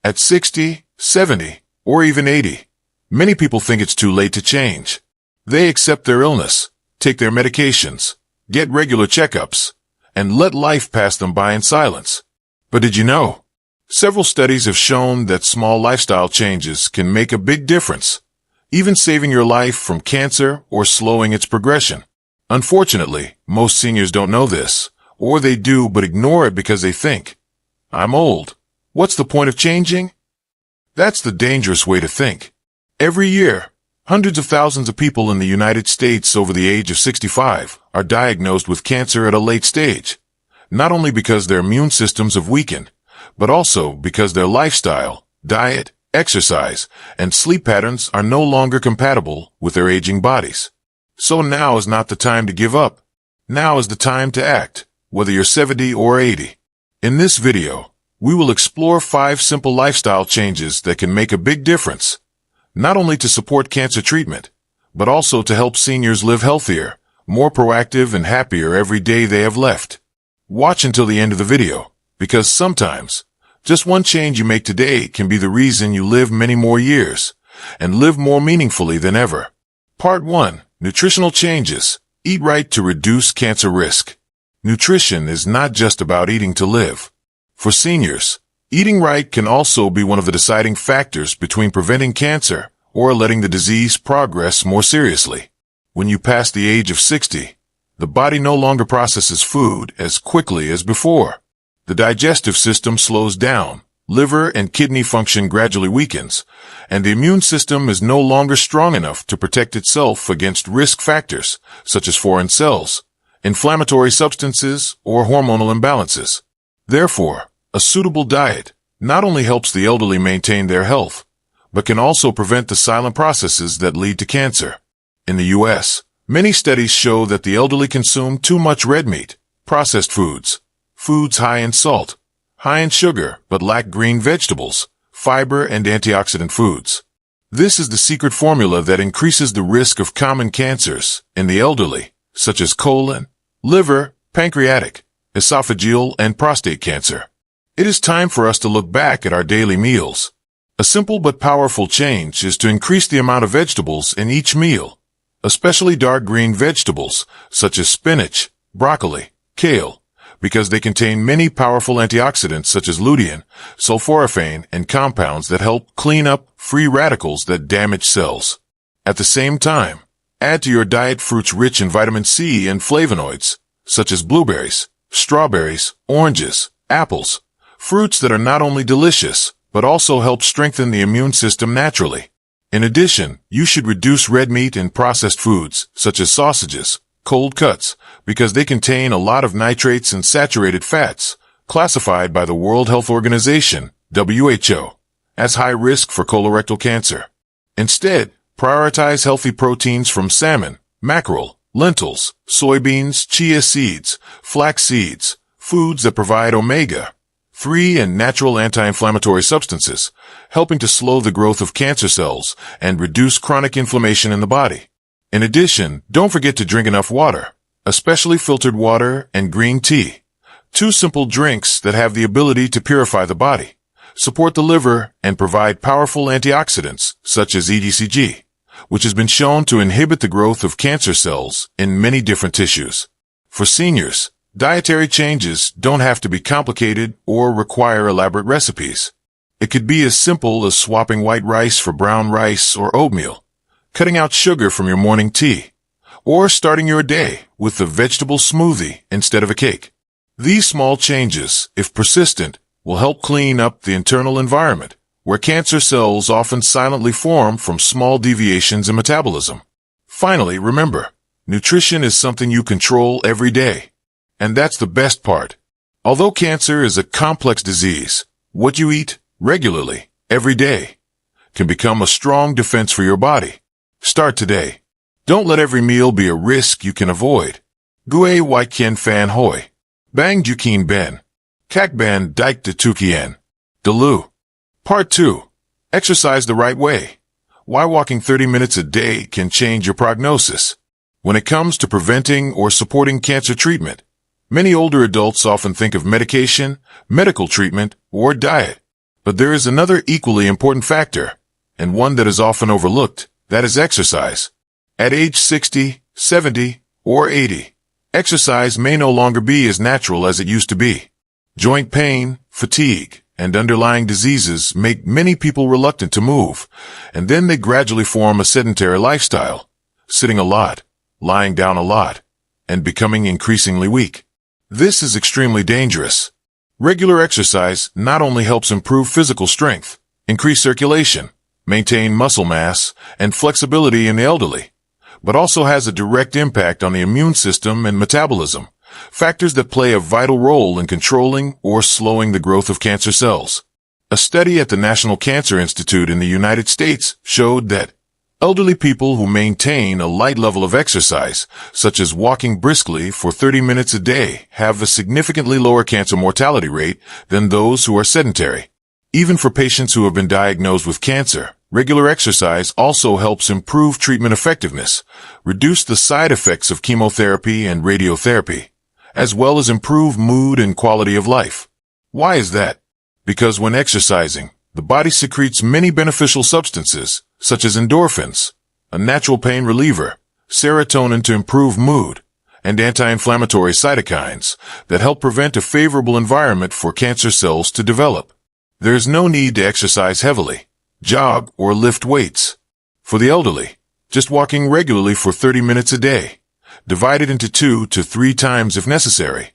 At 60, 70, or even 80, many people think it's too late to change. They accept their illness, take their medications, get regular checkups, and let life pass them by in silence. But did you know? Several studies have shown that small lifestyle changes can make a big difference, even saving your life from cancer or slowing its progression. Unfortunately, most seniors don't know this, or they do but ignore it because they think, "I'm old. What's the point of changing?" That's the dangerous way to think. Every year, hundreds of thousands of people in the United States over the age of 65 are diagnosed with cancer at a late stage, not only because their immune systems have weakened, but also because their lifestyle, diet, exercise, and sleep patterns are no longer compatible with their aging bodies. So now is not the time to give up. Now is the time to act, whether you're 70 or 80. In this video, we will explore 5 simple lifestyle changes that can make a big difference, not only to support cancer treatment, but also to help seniors live healthier, more proactive, and happier every day they have left. Watch until the end of the video, because sometimes, just one change you make today can be the reason you live many more years, and live more meaningfully than ever. Part 1. Nutritional changes. Eat right to reduce cancer risk. Nutrition is not just about eating to live. For seniors, eating right can also be one of the deciding factors between preventing cancer or letting the disease progress more seriously. When you pass the age of 60, the body no longer processes food as quickly as before. The digestive system slows down, liver and kidney function gradually weakens, and the immune system is no longer strong enough to protect itself against risk factors such as foreign cells, inflammatory substances, or hormonal imbalances. Therefore, a suitable diet not only helps the elderly maintain their health, but can also prevent the silent processes that lead to cancer. In the U.S., many studies show that the elderly consume too much red meat, processed foods high in salt, high in sugar, but lack green vegetables, fiber, and antioxidant foods. This is the secret formula that increases the risk of common cancers in the elderly, such as colon, liver, pancreatic, esophageal, and prostate cancer. It is time for us to look back at our daily meals. A simple but powerful change is to increase the amount of vegetables in each meal, especially dark green vegetables such as spinach, broccoli, kale, because they contain many powerful antioxidants such as lutein, sulforaphane, and compounds that help clean up free radicals that damage cells. At the same time, add to your diet fruits rich in vitamin C and flavonoids, such as blueberries, strawberries, oranges, apples, fruits that are not only delicious, but also help strengthen the immune system naturally. In addition, you should reduce red meat and processed foods, such as sausages, cold cuts, because they contain a lot of nitrates and saturated fats, classified by the World Health Organization, WHO, as high risk for colorectal cancer. Instead, prioritize healthy proteins from salmon, mackerel, lentils, soybeans, chia seeds, flax seeds, foods that provide omega-3 and natural anti-inflammatory substances, helping to slow the growth of cancer cells and reduce chronic inflammation in the body. In addition, don't forget to drink enough water, especially filtered water and green tea, 2 simple drinks that have the ability to purify the body, support the liver, and provide powerful antioxidants such as EDCG, which has been shown to inhibit the growth of cancer cells in many different tissues. For seniors, dietary changes don't have to be complicated or require elaborate recipes. It could be as simple as swapping white rice for brown rice or oatmeal, cutting out sugar from your morning tea, or starting your day with a vegetable smoothie instead of a cake. These small changes, if persistent, will help clean up the internal environment, where cancer cells often silently form from small deviations in metabolism. Finally, remember, nutrition is something you control every day. And that's the best part. Although cancer is a complex disease, what you eat regularly, every day, can become a strong defense for your body. Start today. Don't let every meal be a risk you can avoid. Gue Wai Kien Fan Hoi. Bang Jukin Ben. Kak Ban Dike de Tukien. Delu. Part 2. Exercise the right way. Why walking 30 minutes a day can change your prognosis. When it comes to preventing or supporting cancer treatment, many older adults often think of medication, medical treatment, or diet. But there is another equally important factor, and one that is often overlooked, that is exercise. At age 60, 70, or 80, exercise may no longer be as natural as it used to be. Joint pain, fatigue, and underlying diseases make many people reluctant to move, and then they gradually form a sedentary lifestyle, sitting a lot, lying down a lot, and becoming increasingly weak. This is extremely dangerous. Regular exercise not only helps improve physical strength, increase circulation, maintain muscle mass, and flexibility in the elderly, but also has a direct impact on the immune system and metabolism, factors that play a vital role in controlling or slowing the growth of cancer cells. A study at the National Cancer Institute in the United States showed that elderly people who maintain a light level of exercise, such as walking briskly for 30 minutes a day, have a significantly lower cancer mortality rate than those who are sedentary. Even for patients who have been diagnosed with cancer, regular exercise also helps improve treatment effectiveness, reduce the side effects of chemotherapy and radiotherapy, as well as improve mood and quality of life. Why is that? Because when exercising, the body secretes many beneficial substances, such as endorphins, a natural pain reliever, serotonin to improve mood, and anti-inflammatory cytokines that help prevent a favorable environment for cancer cells to develop. There is no need to exercise heavily, jog, or lift weights. For the elderly, just walking regularly for 30 minutes a day, divided into 2 to 3 times if necessary,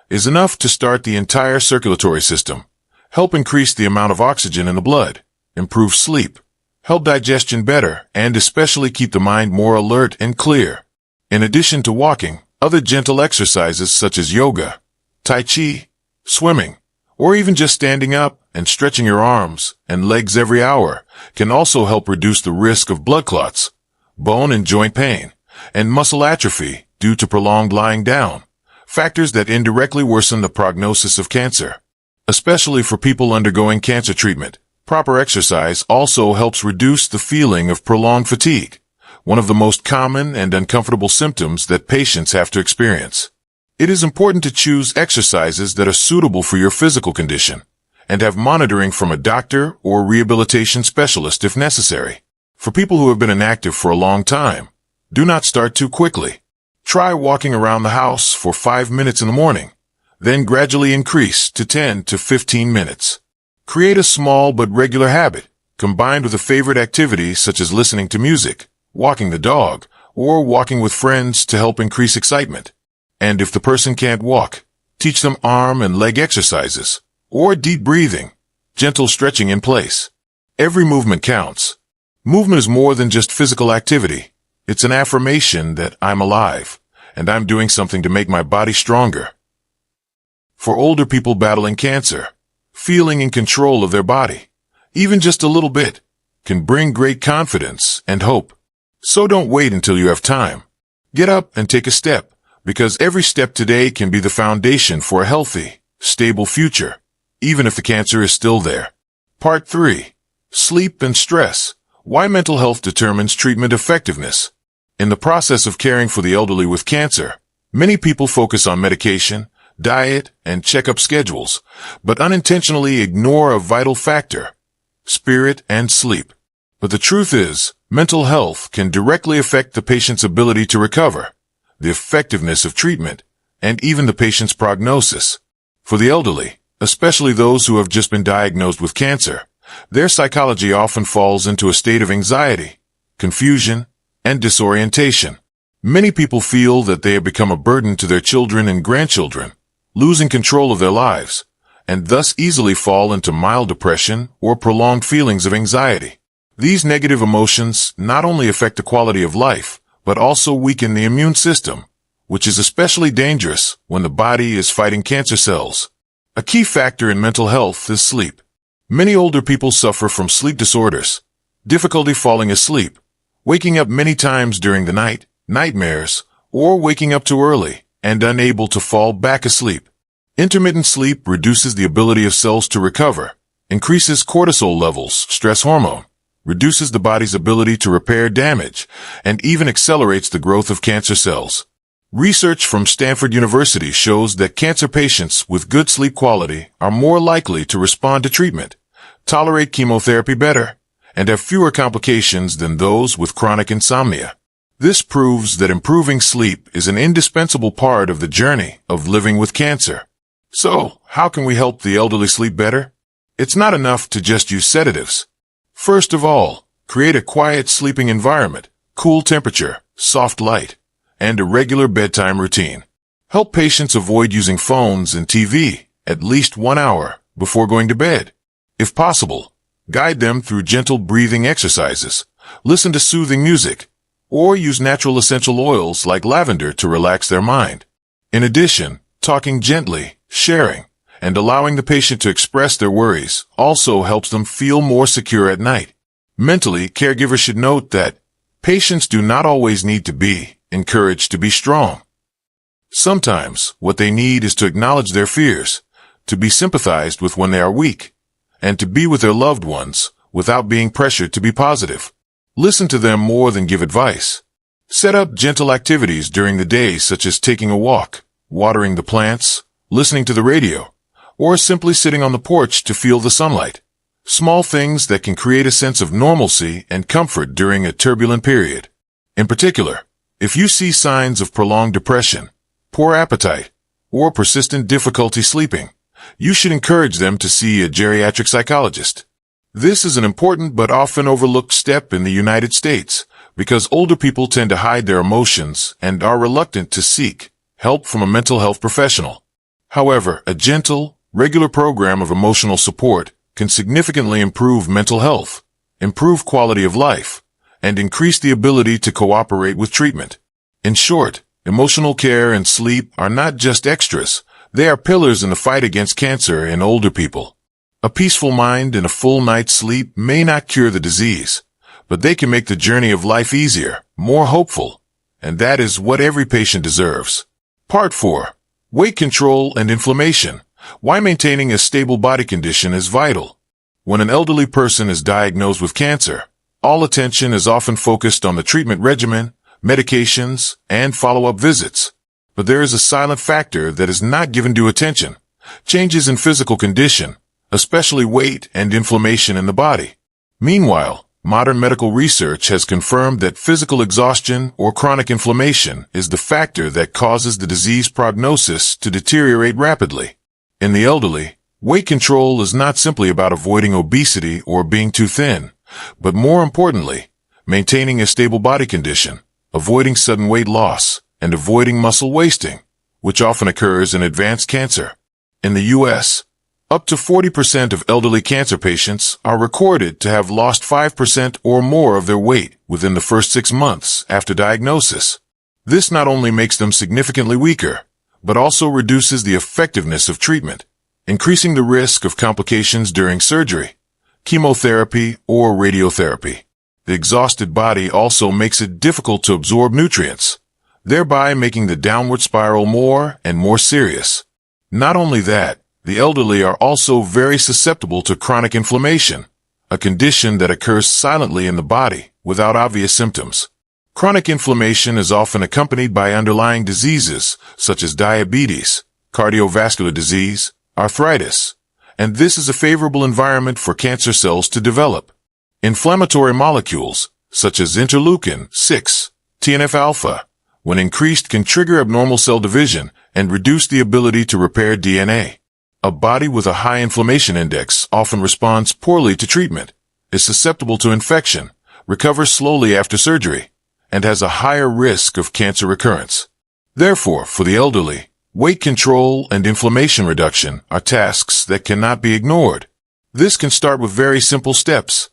is enough to start the entire circulatory system, help increase the amount of oxygen in the blood, improve sleep, help digestion better, and especially keep the mind more alert and clear. In addition to walking, other gentle exercises such as yoga, tai chi, swimming, or even just standing up and stretching your arms and legs every hour can also help reduce the risk of blood clots, bone and joint pain, and muscle atrophy due to prolonged lying down, factors that indirectly worsen the prognosis of cancer. Especially for people undergoing cancer treatment, proper exercise also helps reduce the feeling of prolonged fatigue, one of the most common and uncomfortable symptoms that patients have to experience. It is important to choose exercises that are suitable for your physical condition and have monitoring from a doctor or rehabilitation specialist if necessary. For people who have been inactive for a long time, do not start too quickly. Try walking around the house for 5 minutes in the morning, then gradually increase to 10 to 15 minutes. Create a small but regular habit, combined with a favorite activity such as listening to music, walking the dog, or walking with friends to help increase excitement. And if the person can't walk, teach them arm and leg exercises, or deep breathing, gentle stretching in place. Every movement counts. Movement is more than just physical activity. It's an affirmation that I'm alive, and I'm doing something to make my body stronger. For older people battling cancer, feeling in control of their body, even just a little bit, can bring great confidence and hope. So don't wait until you have time. Get up and take a step, because every step today can be the foundation for a healthy, stable future, even if the cancer is still there. Part 3. Sleep and stress. Why mental health determines treatment effectiveness. In the process of caring for the elderly with cancer, many people focus on medication, diet, and checkup schedules, but unintentionally ignore a vital factor: spirit and sleep. But the truth is, mental health can directly affect the patient's ability to recover, the effectiveness of treatment, and even the patient's prognosis. For the elderly, especially those who have just been diagnosed with cancer, their psychology often falls into a state of anxiety, confusion, and disorientation. Many people feel that they have become a burden to their children and grandchildren, losing control of their lives, and thus easily fall into mild depression or prolonged feelings of anxiety. These negative emotions not only affect the quality of life, but also weaken the immune system, which is especially dangerous when the body is fighting cancer cells. A key factor in mental health is sleep. Many older people suffer from sleep disorders, difficulty falling asleep, waking up many times during the night, nightmares, or waking up too early and unable to fall back asleep. Intermittent sleep reduces the ability of cells to recover, increases cortisol levels, stress hormone, reduces the body's ability to repair damage, and even accelerates the growth of cancer cells. Research from Stanford University shows that cancer patients with good sleep quality are more likely to respond to treatment, tolerate chemotherapy better, and have fewer complications than those with chronic insomnia. This proves that improving sleep is an indispensable part of the journey of living with cancer. So, how can we help the elderly sleep better? It's not enough to just use sedatives. First of all, create a quiet sleeping environment, cool temperature, soft light, and a regular bedtime routine. Help patients avoid using phones and TV at least 1 hour before going to bed. If possible, guide them through gentle breathing exercises, listen to soothing music, or use natural essential oils like lavender to relax their mind. In addition, talking gently, sharing, and allowing the patient to express their worries also helps them feel more secure at night. Mentally, caregivers should note that patients do not always need to be encouraged to be strong. Sometimes, what they need is to acknowledge their fears, to be sympathized with when they are weak, and to be with their loved ones without being pressured to be positive. Listen to them more than give advice. Set up gentle activities during the day such as taking a walk, watering the plants, listening to the radio, or simply sitting on the porch to feel the sunlight. Small things that can create a sense of normalcy and comfort during a turbulent period. In particular, if you see signs of prolonged depression, poor appetite, or persistent difficulty sleeping, you should encourage them to see a geriatric psychologist. This is an important but often overlooked step in the United States because older people tend to hide their emotions and are reluctant to seek help from a mental health professional. However, a gentle, regular program of emotional support can significantly improve mental health, improve quality of life, and increase the ability to cooperate with treatment. In short, emotional care and sleep are not just extras, they are pillars in the fight against cancer in older people. A peaceful mind and a full night's sleep may not cure the disease, but they can make the journey of life easier, more hopeful, and that is what every patient deserves. Part 4. Weight control and inflammation. Why maintaining a stable body condition is vital. When an elderly person is diagnosed with cancer, all attention is often focused on the treatment regimen, medications, and follow-up visits. But there is a silent factor that is not given due attention: changes in physical condition, especially weight and inflammation in the body. Meanwhile, modern medical research has confirmed that physical exhaustion or chronic inflammation is the factor that causes the disease prognosis to deteriorate rapidly. In the elderly, weight control is not simply about avoiding obesity or being too thin, but more importantly, maintaining a stable body condition, avoiding sudden weight loss, and avoiding muscle wasting, which often occurs in advanced cancer. In the U.S., up to 40% of elderly cancer patients are recorded to have lost 5% or more of their weight within the first 6 months after diagnosis. This not only makes them significantly weaker, but also reduces the effectiveness of treatment, increasing the risk of complications during surgery, chemotherapy, or radiotherapy. The exhausted body also makes it difficult to absorb nutrients, thereby making the downward spiral more and more serious. Not only that, the elderly are also very susceptible to chronic inflammation, a condition that occurs silently in the body without obvious symptoms. Chronic inflammation is often accompanied by underlying diseases such as diabetes, cardiovascular disease, arthritis, and this is a favorable environment for cancer cells to develop. Inflammatory molecules, such as interleukin-6, TNF-alpha, when increased can trigger abnormal cell division and reduce the ability to repair DNA. A body with a high inflammation index often responds poorly to treatment, is susceptible to infection, recovers slowly after surgery, and has a higher risk of cancer recurrence. Therefore, for the elderly, weight control and inflammation reduction are tasks that cannot be ignored. This can start with very simple steps.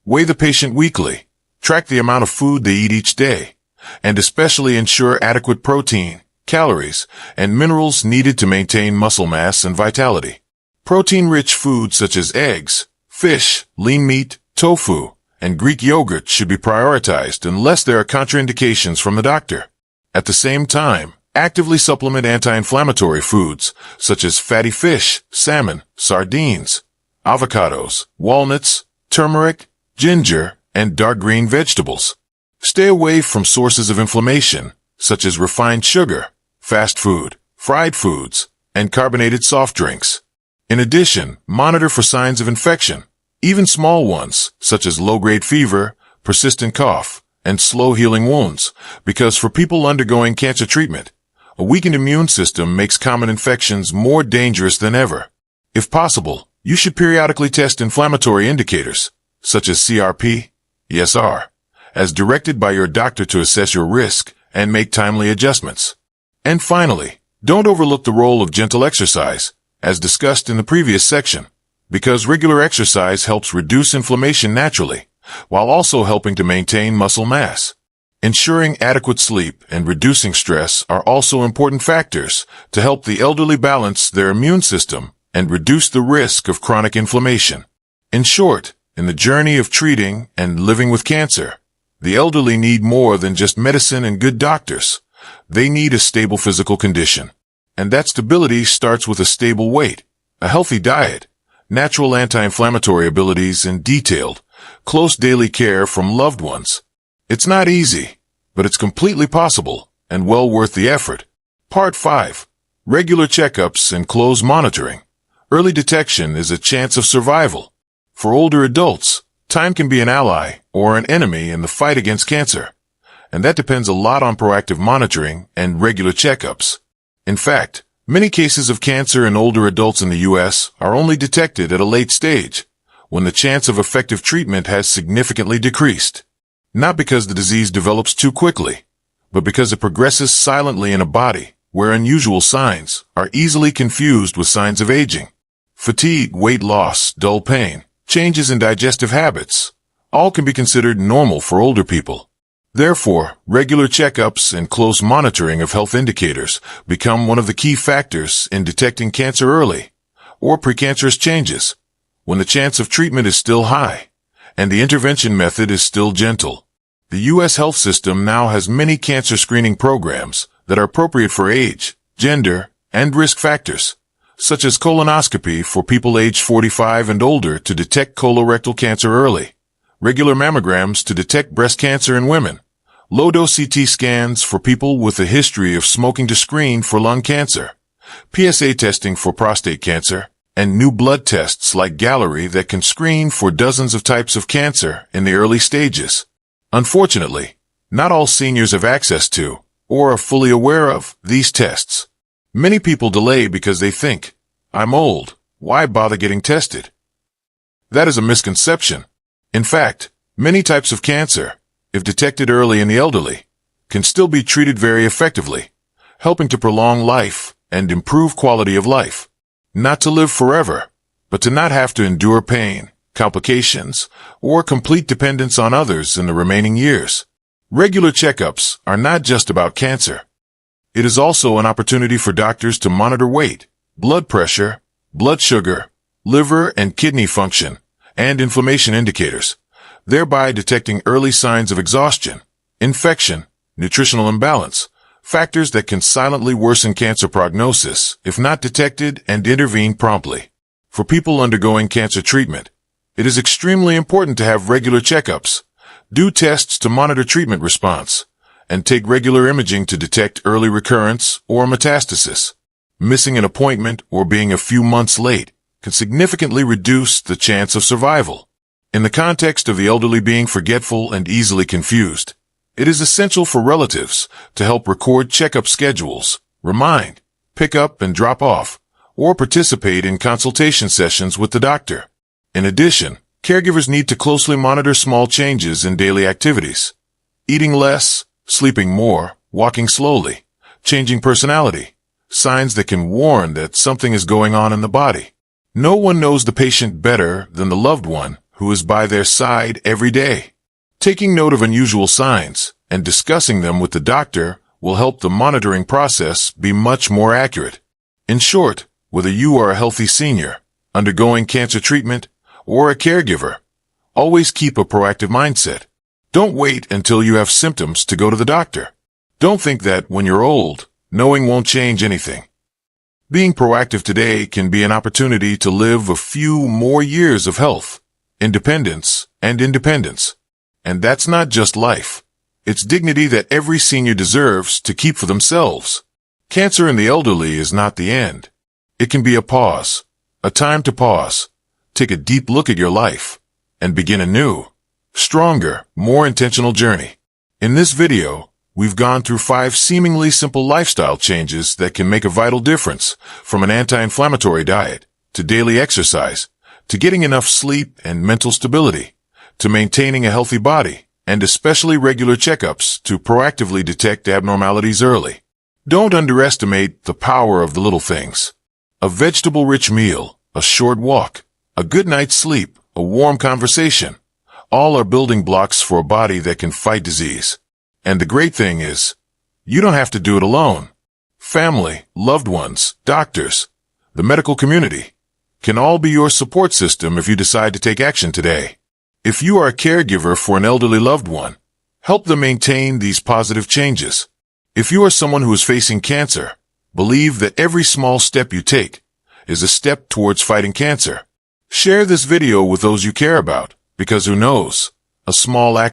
Weigh the patient weekly, track the amount of food they eat each day, and especially ensure adequate protein, calories, and minerals needed to maintain muscle mass and vitality. Protein-rich foods such as eggs, fish, lean meat, tofu, and Greek yogurt should be prioritized unless there are contraindications from the doctor. At the same time, actively supplement anti-inflammatory foods such as fatty fish, salmon, sardines, avocados, walnuts, turmeric, ginger, and dark green vegetables. Stay away from sources of inflammation such as refined sugar, fast food, fried foods, and carbonated soft drinks. In addition, monitor for signs of infection, Even small ones, such as low-grade fever, persistent cough, and slow-healing wounds, because for people undergoing cancer treatment, a weakened immune system makes common infections more dangerous than ever. If possible, you should periodically test inflammatory indicators, such as CRP, ESR, as directed by your doctor to assess your risk and make timely adjustments. And finally, don't overlook the role of gentle exercise, as discussed in the previous section, because regular exercise helps reduce inflammation naturally, while also helping to maintain muscle mass. Ensuring adequate sleep and reducing stress are also important factors to help the elderly balance their immune system and reduce the risk of chronic inflammation. In short, in the journey of treating and living with cancer, the elderly need more than just medicine and good doctors. They need a stable physical condition. And that stability starts with a stable weight, a healthy diet, natural anti-inflammatory abilities, and detailed, close daily care from loved ones. It's not easy, but it's completely possible and well worth the effort. Part 5. Regular checkups and close monitoring. Early detection is a chance of survival. For older adults, time can be an ally or an enemy in the fight against cancer, and that depends a lot on proactive monitoring and regular checkups. In fact, many cases of cancer in older adults in the U.S. are only detected at a late stage, when the chance of effective treatment has significantly decreased. Not because the disease develops too quickly, but because it progresses silently in a body where unusual signs are easily confused with signs of aging. Fatigue, weight loss, dull pain, changes in digestive habits, all can be considered normal for older people. Therefore, regular checkups and close monitoring of health indicators become one of the key factors in detecting cancer early, or precancerous changes, when the chance of treatment is still high, and the intervention method is still gentle. The U.S. health system now has many cancer screening programs that are appropriate for age, gender, and risk factors, such as colonoscopy for people aged 45 and older to detect colorectal cancer early, regular mammograms to detect breast cancer in women, low-dose CT scans for people with a history of smoking to screen for lung cancer, PSA testing for prostate cancer, and new blood tests like Gallery that can screen for dozens of types of cancer in the early stages. Unfortunately, not all seniors have access to, or are fully aware of, these tests. Many people delay because they think, "I'm old, why bother getting tested?" That is a misconception. In fact, many types of cancer, if detected early in the elderly, can still be treated very effectively, helping to prolong life and improve quality of life. Not to live forever, but to not have to endure pain, complications, or complete dependence on others in the remaining years. Regular checkups are not just about cancer. It is also an opportunity for doctors to monitor weight, blood pressure, blood sugar, liver and kidney function, and inflammation indicators, thereby detecting early signs of exhaustion, infection, nutritional imbalance, factors that can silently worsen cancer prognosis if not detected and intervened promptly. For people undergoing cancer treatment, it is extremely important to have regular checkups, do tests to monitor treatment response, and take regular imaging to detect early recurrence or metastasis. Missing an appointment or being a few months late can significantly reduce the chance of survival. In the context of the elderly being forgetful and easily confused, it is essential for relatives to help record checkup schedules, remind, pick up and drop off, or participate in consultation sessions with the doctor. In addition, caregivers need to closely monitor small changes in daily activities. Eating less, sleeping more, walking slowly, changing personality, signs that can warn that something is going on in the body. No one knows the patient better than the loved one who is by their side every day. Taking note of unusual signs and discussing them with the doctor will help the monitoring process be much more accurate. In short, whether you are a healthy senior, undergoing cancer treatment, or a caregiver, always keep a proactive mindset. Don't wait until you have symptoms to go to the doctor. Don't think that when you're old, knowing won't change anything. Being proactive today can be an opportunity to live a few more years of health, independence, and independence. And that's not just life. It's dignity that every senior deserves to keep for themselves. Cancer in the elderly is not the end. It can be a pause, a time to pause, take a deep look at your life and begin a new, stronger, more intentional journey. In this video, we've gone through 5 seemingly simple lifestyle changes that can make a vital difference, from an anti-inflammatory diet, to daily exercise, to getting enough sleep and mental stability, to maintaining a healthy body, and especially regular checkups to proactively detect abnormalities early. Don't underestimate the power of the little things. A vegetable-rich meal, a short walk, a good night's sleep, a warm conversation, all are building blocks for a body that can fight disease. And the great thing is, you don't have to do it alone. Family, loved ones, doctors, the medical community can all be your support system if you decide to take action today. If you are a caregiver for an elderly loved one, help them maintain these positive changes. If you are someone who is facing cancer, believe that every small step you take is a step towards fighting cancer. Share this video with those you care about, because who knows, a small act